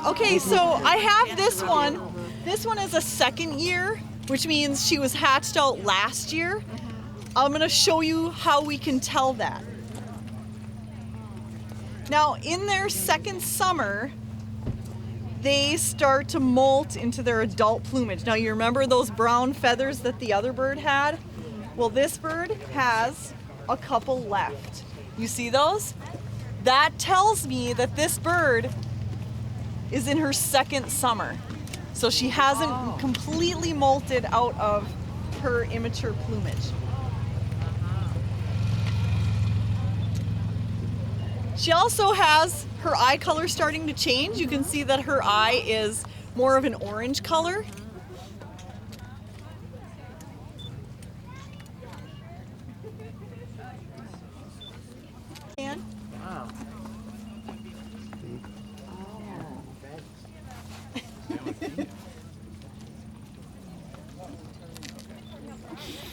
Okay, so I have this one. This one is a second year, which means she was hatched out last year. I'm going to show you how we can tell that. Now, in their second summer, they start to molt into their adult plumage. Now, you remember those brown feathers that the other bird had? Well, this bird has a couple left. You see those? That tells me that this bird is in her second summer. So she hasn't completely molted out of her immature plumage. She also has her eye color starting to change. You can see that her eye is more of an orange color. And Wow.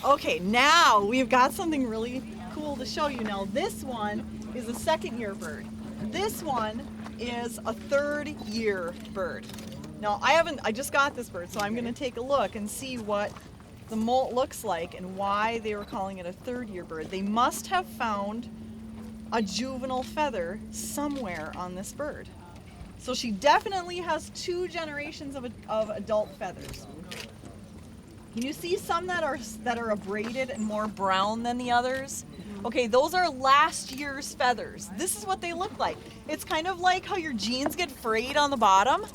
okay, now we've got something really cool to show you. Now this one is a second year bird. This one is a third year bird. Now I just got this bird, so I'm gonna take a look and see what the molt looks like and why they were calling it a third year bird. They must have found a juvenile feather somewhere on this bird. So she definitely has 2 generations of adult feathers. Can you see some that are abraded and more brown than the others? Okay, those are last year's feathers. This is what they look like. It's kind of like how your jeans get frayed on the bottom.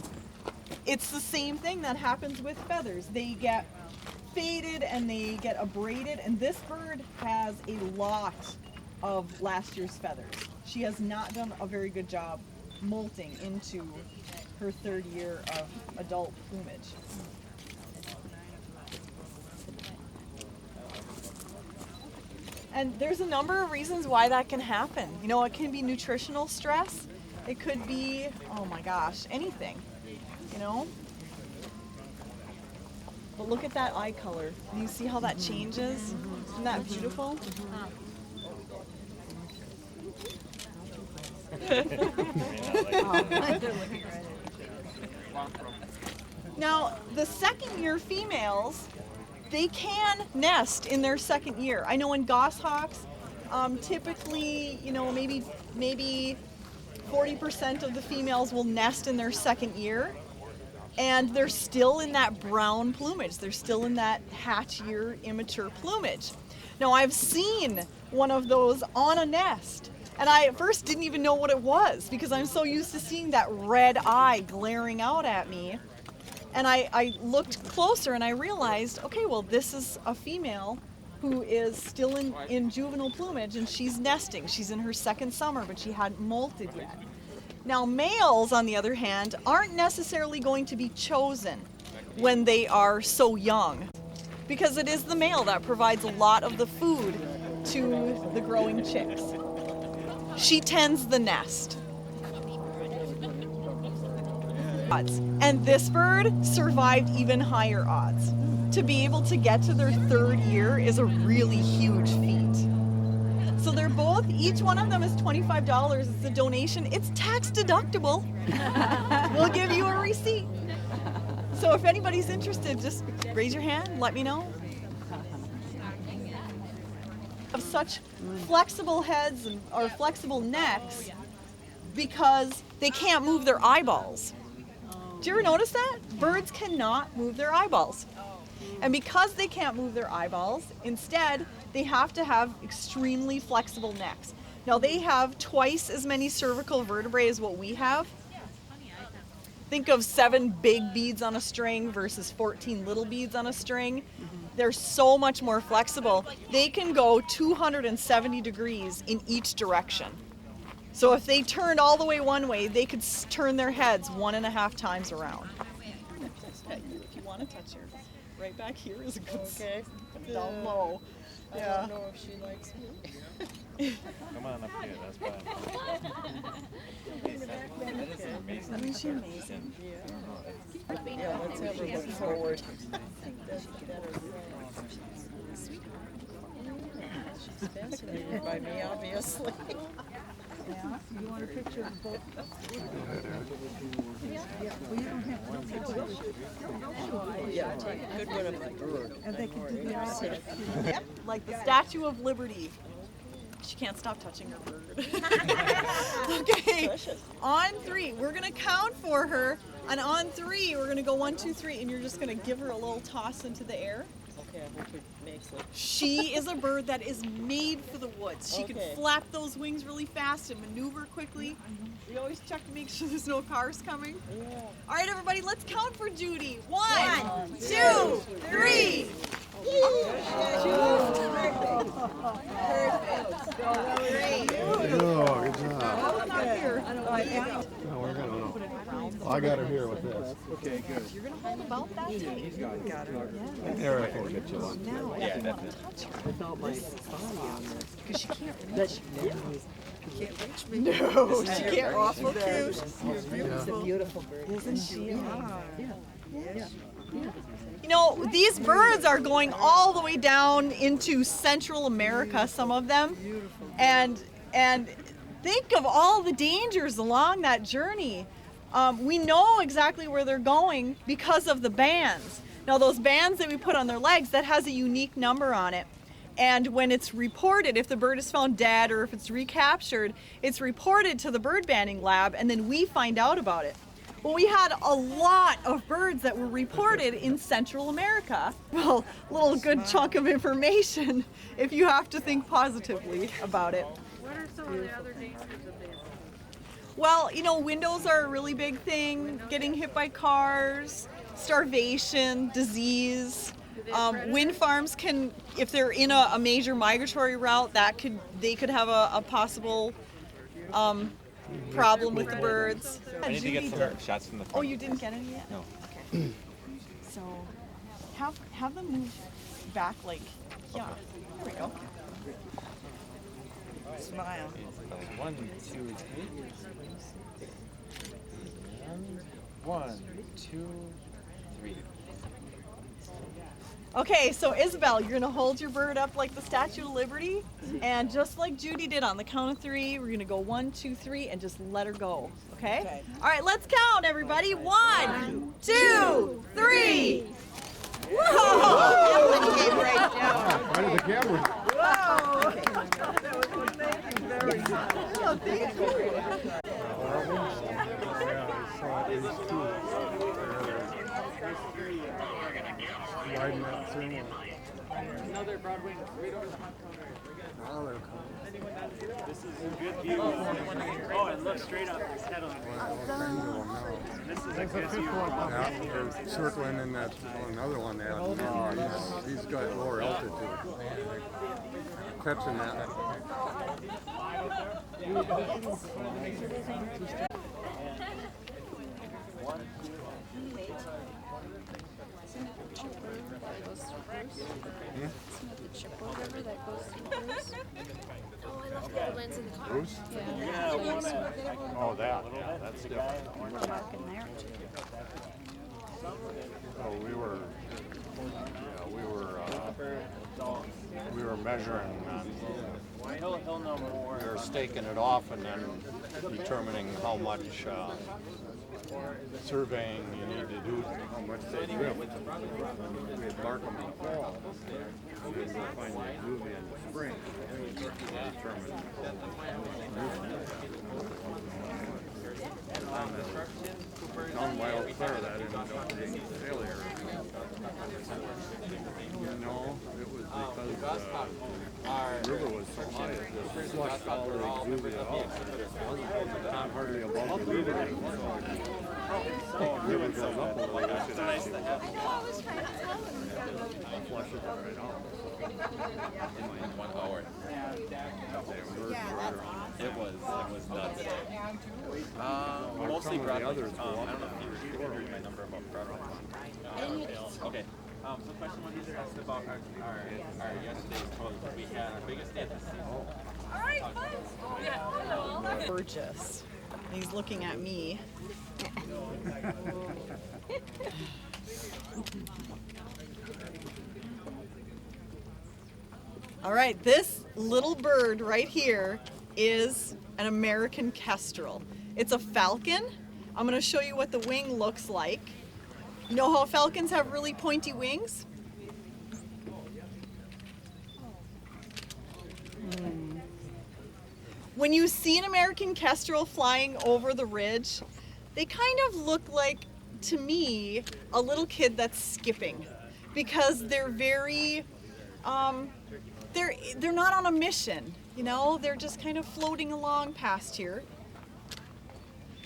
It's the same thing that happens with feathers. They get faded and they get abraded, and this bird has a lot of last year's feathers. She has not done a very good job molting into her third year of adult plumage. And there's a number of reasons why that can happen. You know, it can be nutritional stress. It could be, oh my gosh, anything, you know? But look at that eye color. Can you see how that changes? Isn't that beautiful? Now, the second year females, they can nest in their second year. I know in goshawks, typically, you know, maybe 40% of the females will nest in their second year, and they're still in that brown plumage. They're still in that hatch year immature plumage. Now, I've seen one of those on a nest, and I at first didn't even know what it was because I'm so used to seeing that red eye glaring out at me. And I looked closer and I realized, okay, well, this is a female who is still in juvenile plumage and she's nesting. She's in her second summer, but she hadn't molted yet. Now, males, on the other hand, aren't necessarily going to be chosen when they are so young because it is the male that provides a lot of the food to the growing chicks. She tends the nest. And this bird survived even higher odds. To be able to get to their third year is a really huge feat. So they're both, each one of them is $25. It's a donation. It's tax deductible. We'll give you a receipt. So if anybody's interested, just raise your hand, let me know. Have such flexible heads or flexible necks because they can't move their eyeballs. Do you ever notice that? Birds cannot move their eyeballs. And because they can't move their eyeballs, instead, they have to have extremely flexible necks. Now, they have twice as many cervical vertebrae as what we have. Think of 7 big beads on a string versus 14 little beads on a string. They're so much more flexible. They can go 270 degrees in each direction. So if they turned all the way one way, they could turn their heads 1.5 times around. If you want to touch her, right back here is a good spot. Down low. Yeah. I don't know if she likes me. Come on up here, that's fine. Isn't she amazing? Yeah, let's have her look forward. She's fascinated by me, obviously. You want a picture of both? Good one of my bird. And they can do the opposite. Yep, like the Statue of Liberty. She can't stop touching her bird. Okay, on 3, we're gonna count for her, and on 3, we're gonna go 1, 2, 3, and you're just gonna give her a little toss into the air. Okay, I hope it makes it. She is a bird that is made for the woods. She can Okay. flap those wings really fast and maneuver quickly. We always check to make sure there's no cars coming. Yeah. All right, everybody, let's count for Judy. 1, 2, 3. Oh, good job. Come up here. No, we're gonna. I got her here with this. Okay, good. You're gonna hold the belt that tight. Got it. There, I can get you one. Now, if you want to touch her, Without my body on there. because she can't That you can't reach me. No, she can't. Awful cute. It's a beautiful bird. Isn't she? Yeah. You know, these birds are going all the way down into Central America, some of them. And think of all the dangers along that journey. We know exactly where they're going because of the bands. Now, those bands that we put on their legs, that has a unique number on it. And when it's reported, if the bird is found dead or if it's recaptured, it's reported to the bird banding lab, and then we find out about it. Well, we had a lot of birds that were reported in Central America. Well, a little good chunk of information if you have to think positively about it. What are some of the other dangers of this? Well, you know, windows are a really big thing. Getting hit by cars, starvation, disease. Wind farms can, if they're in a major migratory route, they could have a possible problem with the birds. I need to get some shots from the Oh, front. you didn't get any yet? No. Okay. So, have them move back like, yeah. There we go. Smile. 1, 2, 3. 1, 2, 3. Okay, so Isabel, you're gonna hold your bird up like the Statue of Liberty, and just like Judy did on the count of 3, we're gonna go 1, 2, 3, and just let her go. Okay? Okay. All right, let's count, everybody. 1, 2, 3. Whoa! Emily came right down. Why did the camera? Oh, thank you. Another Broadway right over the hot counter. This is a good view. Oh, and look straight up. It's headline. This is a good view. Yeah, they're circling in that another one there. He's got lower altitude. Catching that. The chip or whatever that goes through Bruce. Oh, I love the lens in the car. Bruce? Yeah. Oh, that. Yeah, that's different. Mark in there too. Oh, we were measuring, He'll know more. we were staking it off and then determining how much surveying you need to do. How much they drift. We embark on the fall. And then we'll find the movie in the spring. Determine. Down Wild Clear, that ended up being a failure. You know, it was because the river was so high, the slush felt very groovy at all. Not hardly above the river anymore. So the river goes up a little bit, it actually flushes it right off. In 1 hour. It was nuts. Mostly some of the Broadway. others go I up don't know if you heard my number about Broadway. Okay. So question one is asked about our yesterday's total. We had our biggest day of the season. Gorgeous. He's looking at me. All right, this little bird right here is an American kestrel. It's a falcon. I'm going to show you what the wing looks like. You know how falcons have really pointy wings? When you see an American kestrel flying over the ridge, they kind of look like, to me, a little kid that's skipping, because they're very, they're not on a mission, you know? They're just kind of floating along past here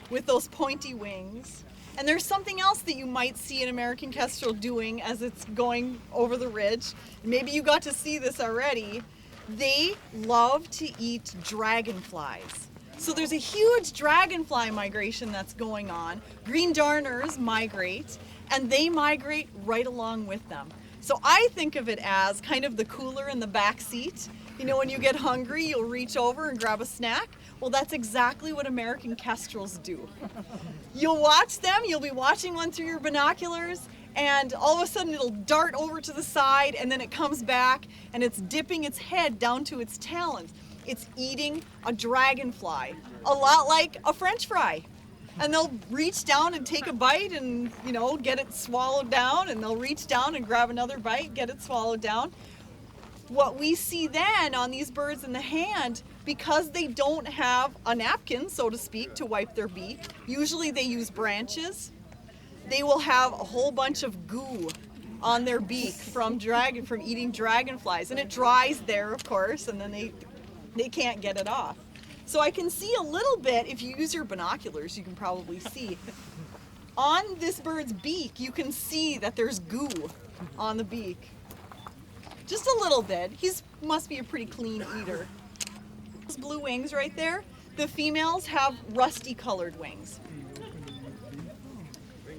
with those pointy wings. And there's something else that you might see an American kestrel doing as it's going over the ridge. Maybe you got to see this already. They love to eat dragonflies. So there's a huge dragonfly migration that's going on. Green darners migrate, and they migrate right along with them. So I think of it as kind of the cooler in the back seat. You know, when you get hungry, you'll reach over and grab a snack. Well, that's exactly what American kestrels do. You'll watch them, you'll be watching one through your binoculars, and all of a sudden it'll dart over to the side, and then it comes back and it's dipping its head down to its talons. It's eating a dragonfly, a lot like a French fry. And they'll reach down and take a bite and, you know, get it swallowed down, and they'll reach down and grab another bite, get it swallowed down. What we see then on these birds in the hand, because they don't have a napkin, so to speak, to wipe their beak, usually they use branches. They will have a whole bunch of goo on their beak from eating dragonflies, and it dries there, of course, and then they can't get it off. So I can see a little bit, if you use your binoculars, you can probably see. On this bird's beak, you can see that there's goo on the beak. Just a little bit. Must be a pretty clean eater. Those blue wings right there, the females have rusty colored wings.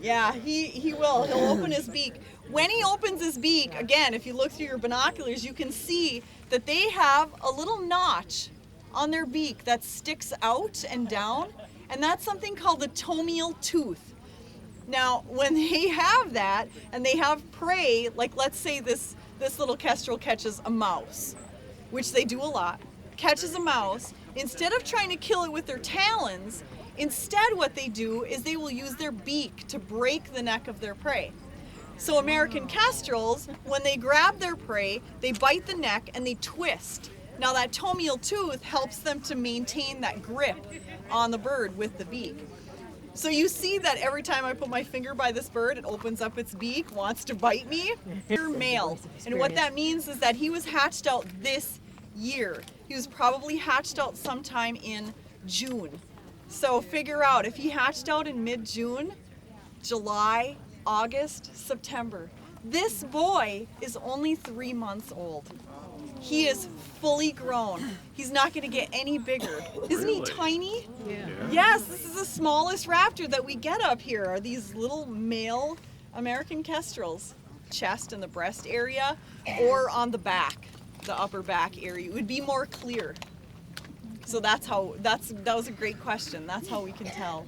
Yeah, he will. He'll open his beak. When he opens his beak, again, if you look through your binoculars, you can see that they have a little notch on their beak that sticks out and down, and that's something called the tomial tooth. Now, when they have that, and they have prey, like let's say this little kestrel catches a mouse, which they do a lot, catches a mouse, instead of trying to kill it with their talons, instead what they do is they will use their beak to break the neck of their prey. So American kestrels, when they grab their prey, they bite the neck and they twist. Now that tomial tooth helps them to maintain that grip on the bird with the beak. So you see that every time I put my finger by this bird, it opens up its beak, wants to bite me. They're male. And what that means is that he was hatched out this year. He was probably hatched out sometime in June. So figure out, if he hatched out in mid-June, July, August, September. This boy is only 3 months old. He is fully grown. He's not going to get any bigger. Isn't he tiny? Yeah. Yes, this is the smallest raptor that we get up here, are these little male American kestrels. Chest and the breast area, or on the back, the upper back area. It would be more clear. So that was a great question. That's how we can tell.